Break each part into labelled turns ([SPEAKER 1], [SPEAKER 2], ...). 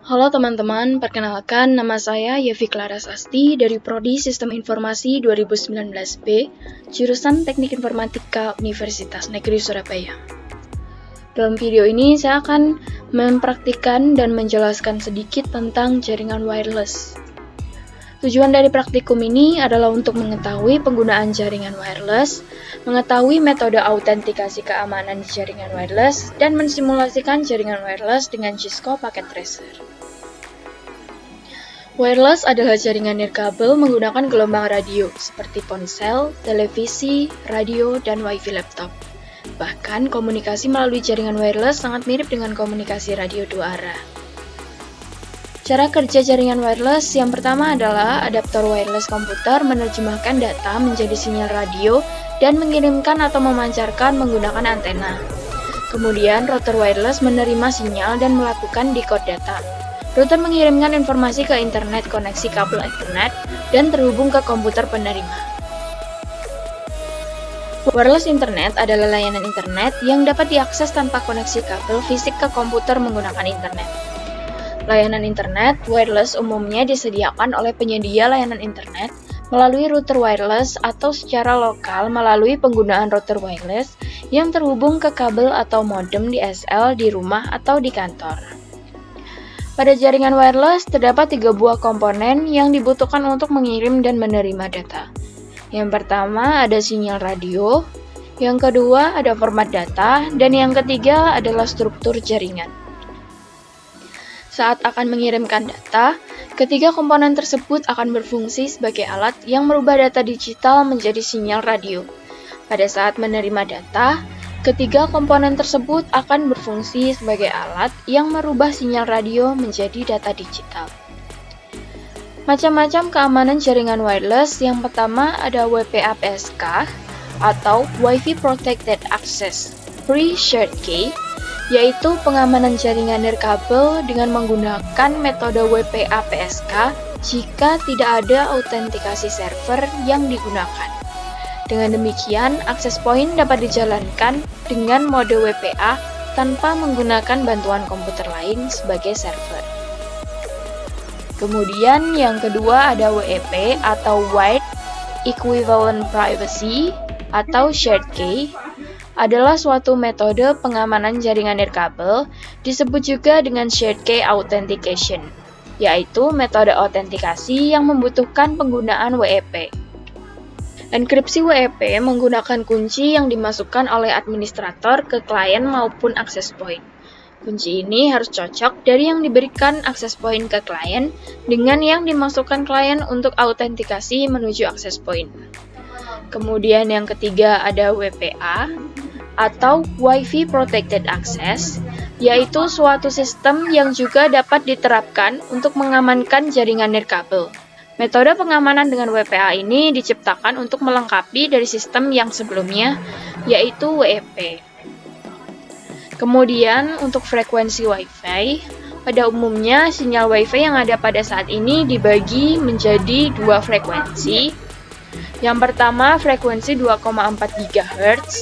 [SPEAKER 1] Halo teman-teman, perkenalkan nama saya Yevi Clara Sasti dari Prodi Sistem Informasi 2019B, jurusan Teknik Informatika Universitas Negeri Surabaya. Dalam video ini saya akan mempraktikkan dan menjelaskan sedikit tentang jaringan wireless. Tujuan dari praktikum ini adalah untuk mengetahui penggunaan jaringan wireless, mengetahui metode autentikasi keamanan di jaringan wireless, dan mensimulasikan jaringan wireless dengan Cisco Packet Tracer. Wireless adalah jaringan nirkabel menggunakan gelombang radio, seperti ponsel, televisi, radio, dan wifi laptop. Bahkan, komunikasi melalui jaringan wireless sangat mirip dengan komunikasi radio dua arah. Cara kerja jaringan wireless yang pertama adalah adaptor wireless komputer menerjemahkan data menjadi sinyal radio dan mengirimkan atau memancarkan menggunakan antena. Kemudian, router wireless menerima sinyal dan melakukan decode data. Router mengirimkan informasi ke internet koneksi kabel Ethernet dan terhubung ke komputer penerima. Wireless Internet adalah layanan internet yang dapat diakses tanpa koneksi kabel fisik ke komputer menggunakan internet. Layanan internet wireless umumnya disediakan oleh penyedia layanan internet melalui router wireless atau secara lokal melalui penggunaan router wireless yang terhubung ke kabel atau modem DSL di rumah atau di kantor. Pada jaringan wireless terdapat 3 buah komponen yang dibutuhkan untuk mengirim dan menerima data. Yang pertama ada sinyal radio, yang kedua ada format data, dan yang ketiga adalah struktur jaringan. Saat akan mengirimkan data, ketiga komponen tersebut akan berfungsi sebagai alat yang merubah data digital menjadi sinyal radio. Pada saat menerima data, ketiga komponen tersebut akan berfungsi sebagai alat yang merubah sinyal radio menjadi data digital. Macam-macam keamanan jaringan wireless. Yang pertama ada WPA-PSK atau Wi-Fi Protected Access Free Shared Key, yaitu pengamanan jaringan nirkabel dengan menggunakan metode WPA-PSK jika tidak ada autentikasi server yang digunakan. Dengan demikian, akses point dapat dijalankan dengan mode WPA tanpa menggunakan bantuan komputer lain sebagai server. Kemudian yang kedua ada WEP atau Wide Equivalent Privacy atau Shared Key, adalah suatu metode pengamanan jaringan nirkabel, disebut juga dengan Shared Key Authentication, yaitu metode autentikasi yang membutuhkan penggunaan WEP. Enkripsi WEP menggunakan kunci yang dimasukkan oleh administrator ke klien maupun access point. Kunci ini harus cocok dari yang diberikan access point ke klien dengan yang dimasukkan klien untuk autentikasi menuju access point. Kemudian yang ketiga ada WPA atau Wi-Fi Protected Access, yaitu suatu sistem yang juga dapat diterapkan untuk mengamankan jaringan nirkabel. Metode pengamanan dengan WPA ini diciptakan untuk melengkapi dari sistem yang sebelumnya, yaitu WEP. Kemudian untuk frekuensi Wi-Fi, pada umumnya sinyal Wi-Fi yang ada pada saat ini dibagi menjadi 2 frekuensi. Yang pertama frekuensi 2,4 GHz,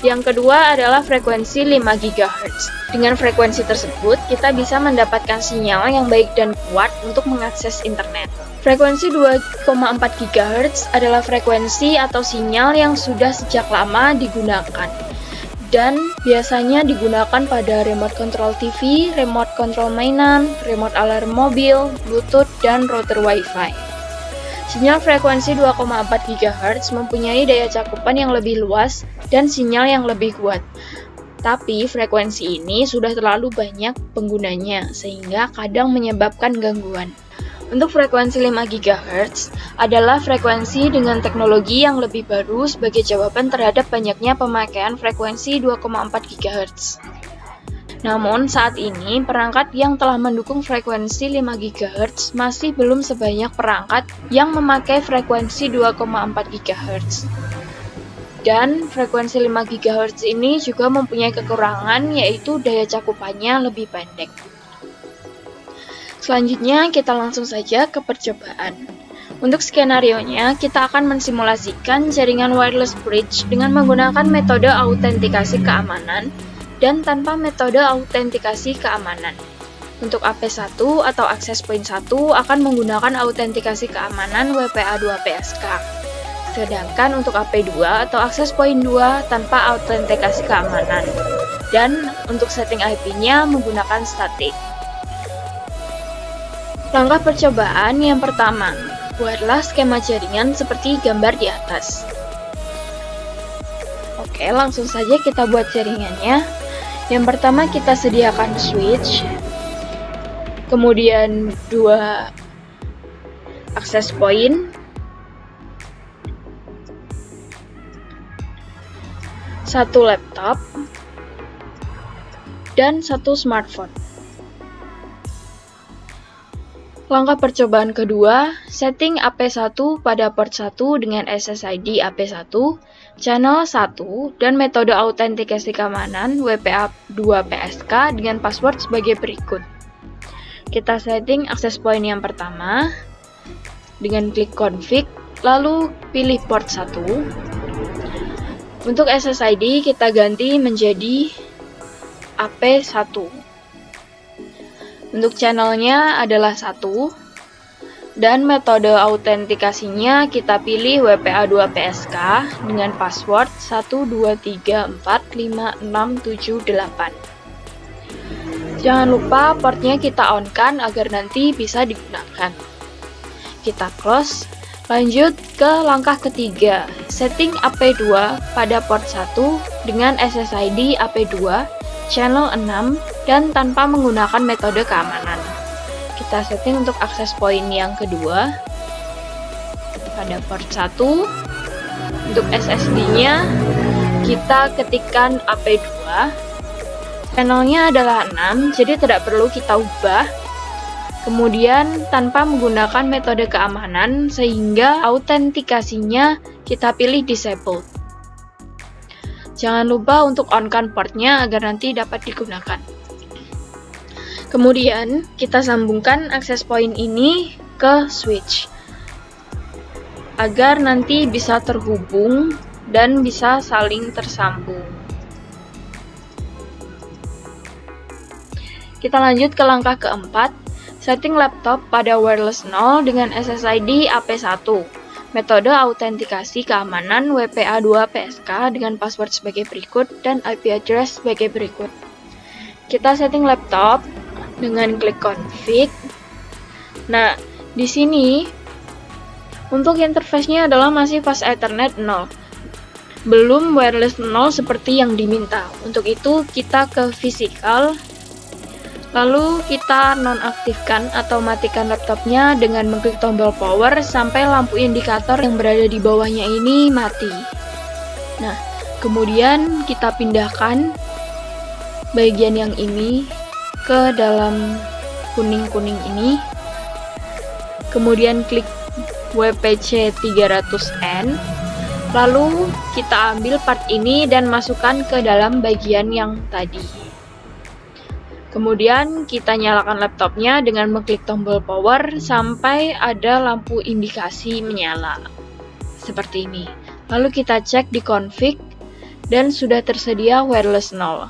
[SPEAKER 1] yang kedua adalah frekuensi 5 GHz. Dengan frekuensi tersebut, kita bisa mendapatkan sinyal yang baik dan kuat untuk mengakses internet. Frekuensi 2,4 GHz adalah frekuensi atau sinyal yang sudah sejak lama digunakan dan biasanya digunakan pada remote control TV, remote control mainan, remote alarm mobil, Bluetooth, dan router Wi-Fi. Sinyal frekuensi 2,4 GHz mempunyai daya cakupan yang lebih luas dan sinyal yang lebih kuat. Tapi frekuensi ini sudah terlalu banyak penggunanya sehingga kadang menyebabkan gangguan. Untuk frekuensi 5 GHz adalah frekuensi dengan teknologi yang lebih baru sebagai jawaban terhadap banyaknya pemakaian frekuensi 2,4 GHz. Namun, saat ini perangkat yang telah mendukung frekuensi 5 GHz masih belum sebanyak perangkat yang memakai frekuensi 2,4 GHz. Dan frekuensi 5 GHz ini juga mempunyai kekurangan, yaitu daya cakupannya lebih pendek. Selanjutnya, kita langsung saja ke percobaan. Untuk skenarionya, kita akan mensimulasikan jaringan wireless bridge dengan menggunakan metode autentikasi keamanan dan tanpa metode autentikasi keamanan. Untuk AP1 atau access point 1 akan menggunakan autentikasi keamanan WPA2PSK. Sedangkan untuk AP2 atau access point 2 tanpa autentikasi keamanan. Dan untuk setting IP-nya menggunakan static. Langkah percobaan yang pertama, buatlah skema jaringan seperti gambar di atas. Oke, langsung saja kita buat jaringannya. Yang pertama kita sediakan switch. Kemudian 2 access point, 1 laptop, dan 1 smartphone. Langkah percobaan kedua, setting AP1 pada port 1 dengan SSID AP1, channel 1, dan metode autentikasi keamanan WPA2PSK dengan password sebagai berikut. Kita setting access point yang pertama dengan klik config, lalu pilih port 1. Untuk SSID kita ganti menjadi AP1. Untuk channelnya adalah 1, dan metode autentikasinya kita pilih WPA2PSK dengan password 12345678. Jangan lupa portnya kita on-kan agar nanti bisa digunakan. Kita close, lanjut ke langkah ketiga, setting AP2 pada port 1 dengan SSID AP2, channel 6, dan tanpa menggunakan metode keamanan. Kita setting untuk access point yang kedua pada port 1. Untuk SSD-nya kita ketikkan AP2. Channelnya adalah 6, jadi tidak perlu kita ubah. Kemudian tanpa menggunakan metode keamanan sehingga autentikasinya kita pilih disabled. Jangan lupa untuk on-kan portnya agar nanti dapat digunakan. Kemudian kita sambungkan access point ini ke switch agar nanti bisa terhubung dan bisa saling tersambung. Kita lanjut ke langkah keempat, setting laptop pada wireless 0 dengan SSID AP1. Metode autentikasi keamanan WPA2PSK dengan password sebagai berikut dan IP address sebagai berikut. Kita setting laptop dengan klik config. Nah, di sini untuk interface-nya adalah masih fast Ethernet 0. Belum wireless 0 seperti yang diminta. Untuk itu kita ke physical. Lalu kita nonaktifkan atau matikan laptopnya dengan mengklik tombol power sampai lampu indikator yang berada di bawahnya ini mati. Nah, kemudian kita pindahkan bagian yang ini ke dalam kuning-kuning ini. Kemudian klik WPC 300N. Lalu kita ambil part ini dan masukkan ke dalam bagian yang tadi. Kemudian kita nyalakan laptopnya dengan mengklik tombol power sampai ada lampu indikasi menyala. Seperti ini. Lalu kita cek di config dan sudah tersedia wireless 0.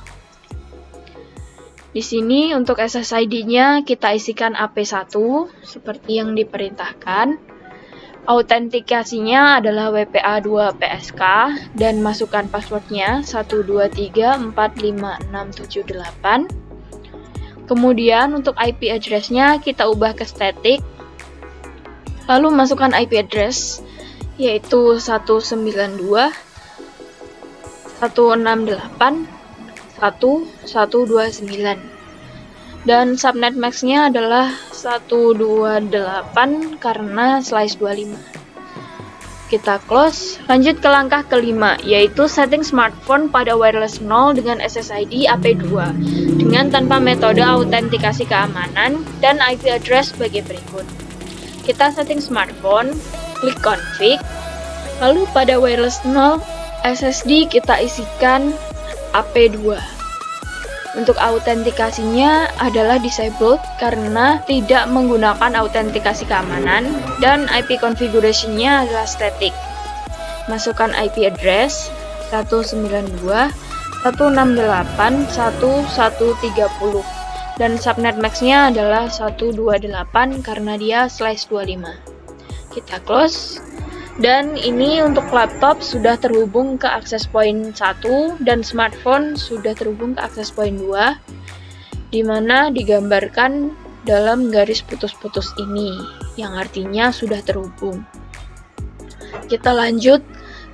[SPEAKER 1] Di sini untuk SSID-nya kita isikan AP1 seperti yang diperintahkan. Autentikasinya adalah WPA2PSK dan masukkan passwordnya 12345678. Kemudian untuk IP address-nya kita ubah ke static. Lalu masukkan IP address yaitu 192.168.1.129. Dan subnet max-nya adalah 128 karena slice 25. Kita close, lanjut ke langkah kelima, yaitu setting smartphone pada wireless 0 dengan SSID AP2 dengan tanpa metode autentikasi keamanan dan IP address sebagai berikut. Kita setting smartphone, klik config, lalu pada wireless 0 SSD kita isikan AP2. Untuk autentikasinya adalah disabled karena tidak menggunakan autentikasi keamanan dan IP configuration-nya adalah static. Masukkan IP address 192.168.1.130 Dan subnet max-nya adalah 128 karena dia /25. Kita close. Dan ini untuk laptop sudah terhubung ke access point 1 dan smartphone sudah terhubung ke access point 2, di mana digambarkan dalam garis putus-putus ini, yang artinya sudah terhubung. Kita lanjut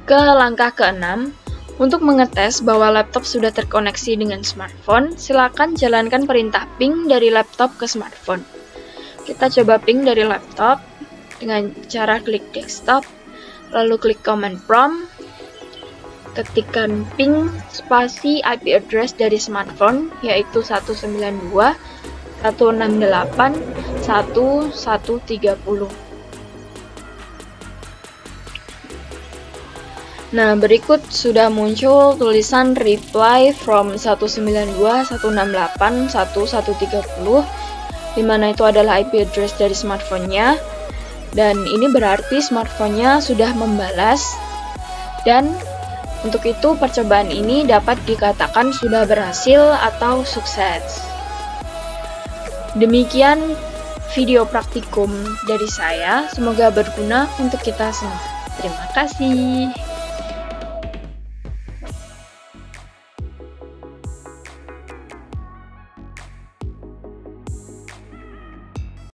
[SPEAKER 1] ke langkah ke-6. Untuk mengetes bahwa laptop sudah terkoneksi dengan smartphone, silakan jalankan perintah ping dari laptop ke smartphone. Kita coba ping dari laptop dengan cara klik desktop, lalu klik command prompt, ketikkan ping spasi IP address dari smartphone, yaitu 192.168.1130. Nah, berikut sudah muncul tulisan reply from 192.168.1130, di mana itu adalah IP address dari smartphone-nya. Dan ini berarti smartphone-nya sudah membalas, dan untuk itu percobaan ini dapat dikatakan sudah berhasil atau sukses. Demikian video praktikum dari saya, semoga berguna untuk kita semua. Terima kasih.